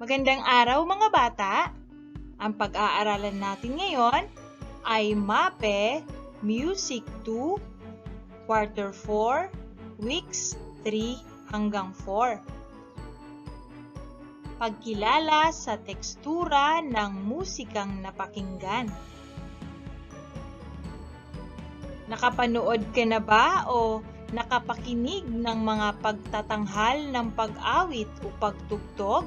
Magandang araw mga bata! Ang pag-aaralan natin ngayon ay MAPE Music 2, Quarter 4, Weeks 3 hanggang 4. Pagkilala sa tekstura ng musikang napakinggan. Nakapanood ka na ba o nakapakinig ng mga pagtatanghal ng pag-awit o pagtugtog?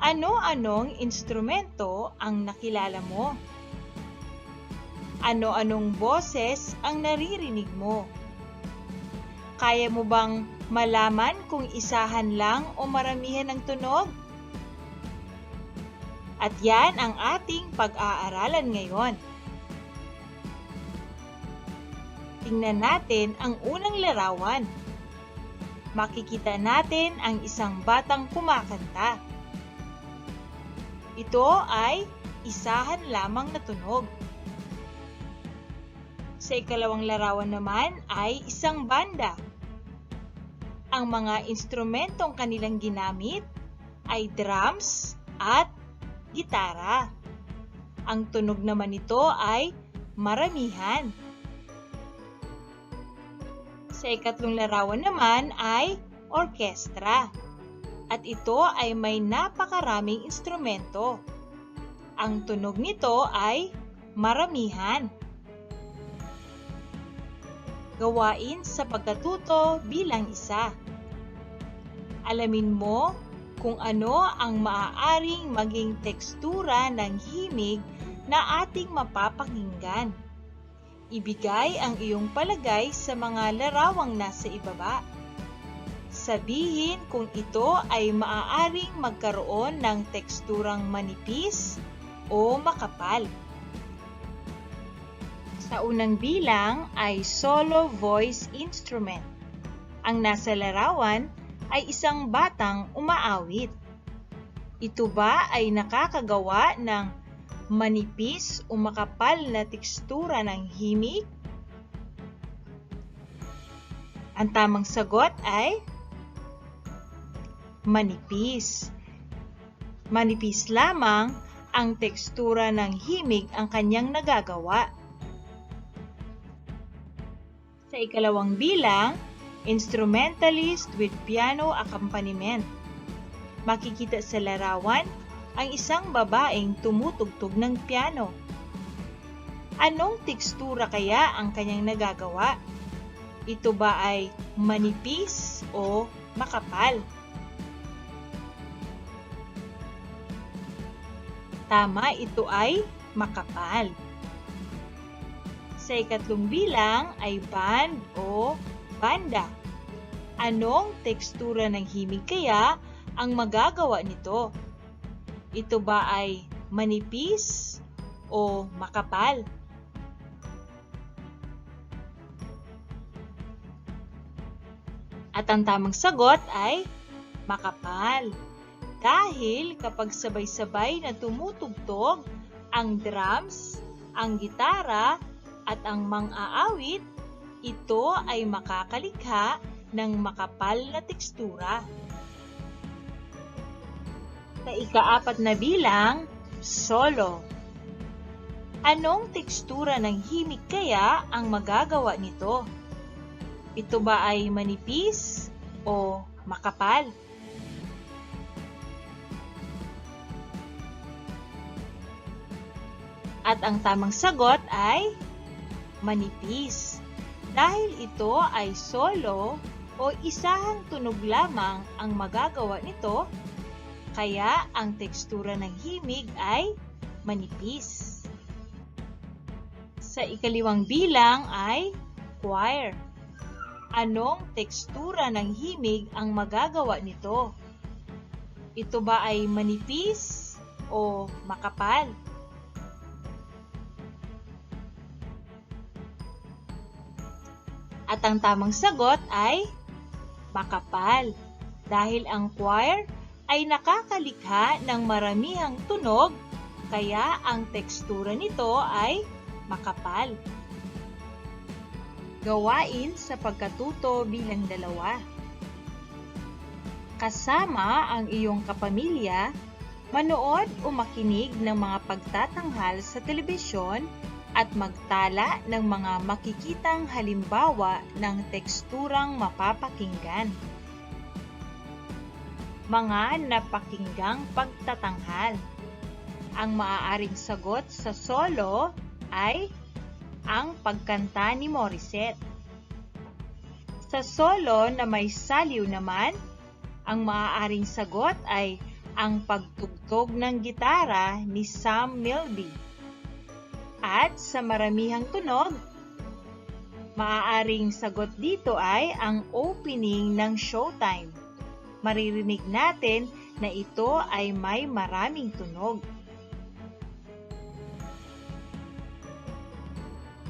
Ano-anong instrumento ang nakilala mo? Ano-anong boses ang naririnig mo? Kaya mo bang malaman kung isahan lang o maramihan ang tunog? At yan ang ating pag-aaralan ngayon. Tingnan natin ang unang larawan. Makikita natin ang isang batang kumakanta. Ito ay isahan lamang na tunog. Sa ikalawang larawan naman ay isang banda. Ang mga instrumentong kanilang ginamit ay drums at gitara. Ang tunog naman nito ay maramihan. Sa ikatlong larawan naman ay orkestra. At ito ay may napakaraming instrumento. Ang tunog nito ay maramihan. Gawain sa pagkatuto bilang isa. Alamin mo kung ano ang maaaring maging tekstura ng himig na ating mapapakinggan. Ibigay ang iyong palagay sa mga larawang nasa ibaba. Sabihin kung ito ay maaaring magkaroon ng teksturang manipis o makapal. Sa unang bilang ay solo voice instrument. Ang nasa larawan ay isang batang umaawit. Ito ba ay nakakagawa ng manipis o makapal na tekstura ng himig? Ang tamang sagot ay manipis. Manipis lamang ang tekstura ng himig ang kanyang nagagawa. Sa ikalawang bilang, instrumentalist with piano accompaniment. Makikita sa larawan ang isang babaeng tumutugtog ng piano. Anong tekstura kaya ang kanyang nagagawa? Ito ba ay manipis o makapal? Tama, ito ay makapal. Sa ikatlong bilang ay band o banda. Anong tekstura ng himig kaya ang magagawa nito? Ito ba ay manipis o makapal? At ang tamang sagot ay makapal. Dahil kapag sabay-sabay na tumutugtog ang drums, ang gitara at ang mang-aawit, ito ay makakalikha ng makapal na tekstura. Sa ika-4 na bilang, solo. Anong tekstura ng himig kaya ang magagawa nito? Ito ba ay manipis o makapal? At ang tamang sagot ay manipis. Dahil ito ay solo o isahang tunog lamang ang magagawa nito, kaya ang tekstura ng himig ay manipis. Sa ikalawang bilang ay choir. Anong tekstura ng himig ang magagawa nito? Ito ba ay manipis o makapal? At ang tamang sagot ay makapal. Dahil ang choir ay nakakalikha ng maramihang tunog, kaya ang tekstura nito ay makapal. Gawain sa pagkatuto bilang 2. Kasama ang iyong kapamilya, manood o makinig ng mga pagtatanghal sa telebisyon at magtala ng mga makikitang halimbawa ng teksturang mapapakinggan. Mga napakinggang pagtatanghal. Ang maaaring sagot sa solo ay ang pagkanta ni Morissette. Sa solo na may saliw naman, ang maaaring sagot ay ang pagtugtog ng gitara ni Sam Milby. At sa maramihang tunog, maaaring sagot dito ay ang opening ng Showtime. Maririnig natin na ito ay may maraming tunog.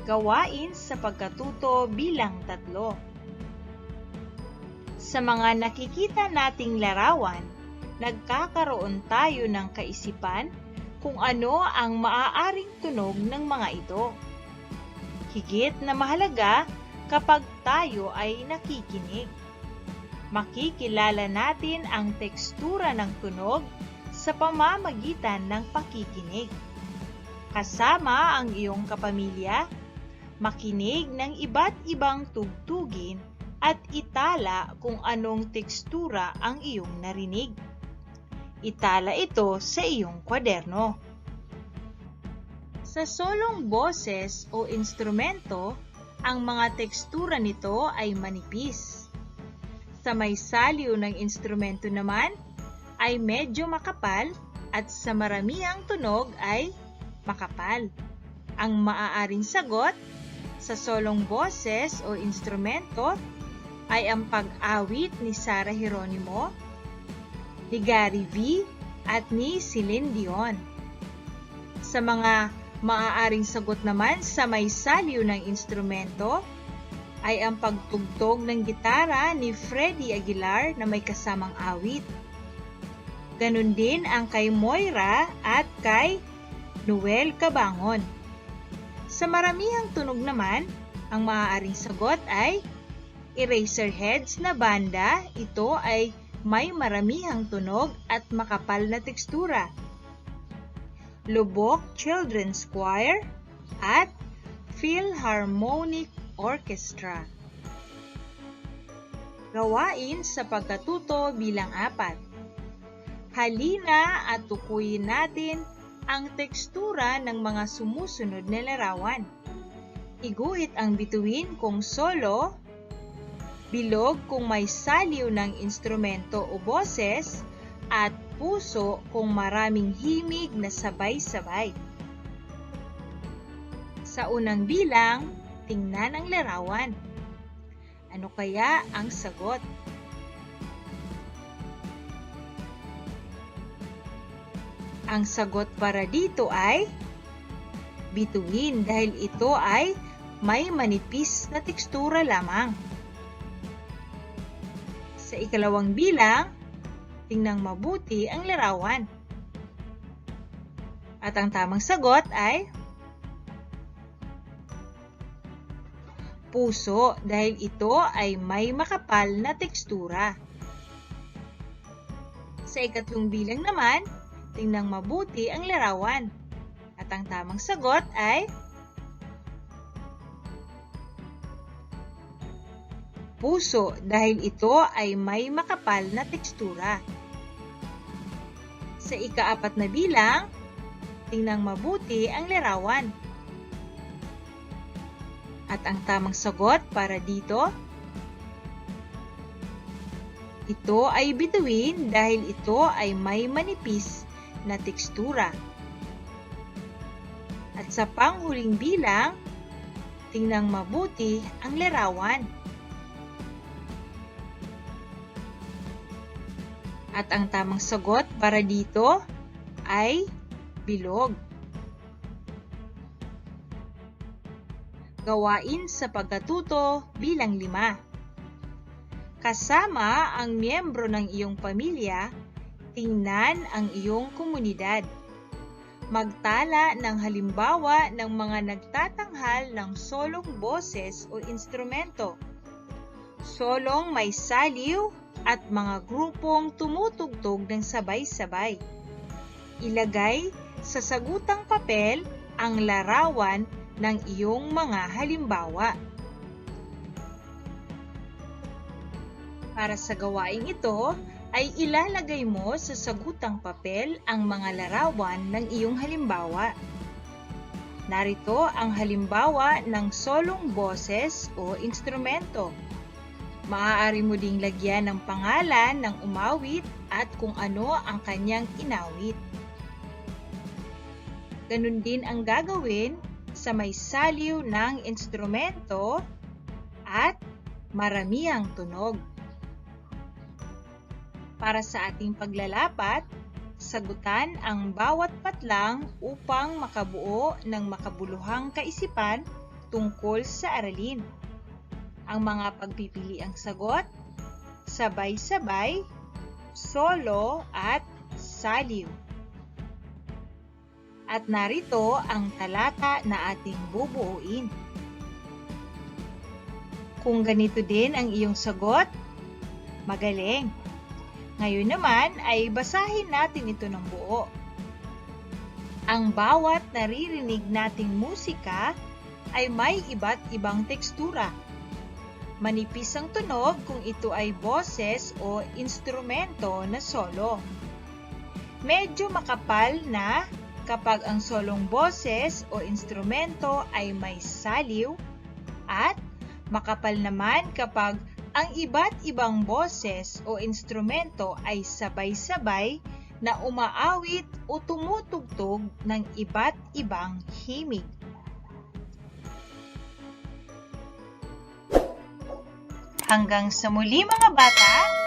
Gawain sa pagkatuto bilang 3. Sa mga nakikita nating larawan, nagkakaroon tayo ng kaisipan kung ano ang maaaring tunog ng mga ito. Higit na mahalaga kapag tayo ay nakikinig. Makikilala natin ang tekstura ng tunog sa pamamagitan ng pakikinig. Kasama ang iyong kapamilya, makinig ng iba't ibang tugtugin at itala kung anong tekstura ang iyong narinig. Itala ito sa iyong kwaderno. Sa solong boses o instrumento, ang mga tekstura nito ay manipis. Sa may saliw ng instrumento naman ay medyo makapal at sa maramihang tunog ay makapal. Ang maaaring sagot sa solong boses o instrumento ay ang pag-awit ni Sarah Geronimo, ni Gary V. at ni Celine Dion. Sa mga maaaring sagot naman sa may saliw ng instrumento ay ang pagtugtog ng gitara ni Freddie Aguilar na may kasamang awit. Ganun din ang kay Moira at kay Noel Cabangon. Sa maramihang tunog naman, ang maaaring sagot ay Eraserheads na banda. Ito ay may maramihang tunog at makapal na tekstura. Lubok Children's Choir at Philharmonic Orchestra. Gawain sa pagkatuto bilang 4. Halina at tukuyin natin ang tekstura ng mga sumusunod na larawan. Iguhit ang bituin kung solo, bilog kung may saliw ng instrumento o boses, at puso kung maraming himig na sabay-sabay. Sa unang bilang, tingnan ang larawan. Ano kaya ang sagot? Ang sagot para dito ay bituin dahil ito ay may manipis na tekstura lamang. Sa ikalawang bilang, tingnan mabuti ang larawan. At ang tamang sagot ay puso dahil ito ay may makapal na tekstura. Sa ikatlong bilang naman, tingnan mabuti ang larawan. At ang tamang sagot ay puso dahil ito ay may makapal na tekstura. Sa ika-4 na bilang, tingnan mabuti ang larawan. At ang tamang sagot para dito, ito ay bituin dahil ito ay may manipis na tekstura. At sa panghuling bilang, tingnan mabuti ang larawan. At ang tamang sagot para dito ay bilog. Gawain sa pagkatuto bilang 5. Kasama ang miyembro ng iyong pamilya, tingnan ang iyong komunidad. Magtala ng halimbawa ng mga nagtatanghal ng solong boses o instrumento. solong may saliw at mga grupong tumutugtog ng sabay-sabay. Ilagay sa sagutang papel ang larawan ng iyong mga halimbawa. Para sa gawaing ito, ay ilalagay mo sa sagutang papel ang mga larawan ng iyong halimbawa. Narito ang halimbawa ng solong boses o instrumento. Maaari mo ding lagyan ng pangalan ng umawit at kung ano ang kanyang inawit. Ganun din ang gagawin sa may saliw ng instrumento at maramihang tunog. Para sa ating paglalapat, sagutan ang bawat patlang upang makabuo ng makabuluhang kaisipan tungkol sa aralin. Ang mga pagpipiliang sagot, sabay-sabay, solo at saliw. At narito ang talata na ating bubuuin. Kung ganito din ang iyong sagot, magaling! Ngayon naman ay basahin natin ito ng buo. Ang bawat naririnig nating musika ay may iba't ibang tekstura. Manipis ang tunog kung ito ay boses o instrumento na solo. Medyo makapal na kapag ang solong boses o instrumento ay may saliw at makapal naman kapag ang iba't ibang boses o instrumento ay sabay-sabay na umaawit o tumutugtog ng iba't ibang himig. Hanggang sa muli mga bata!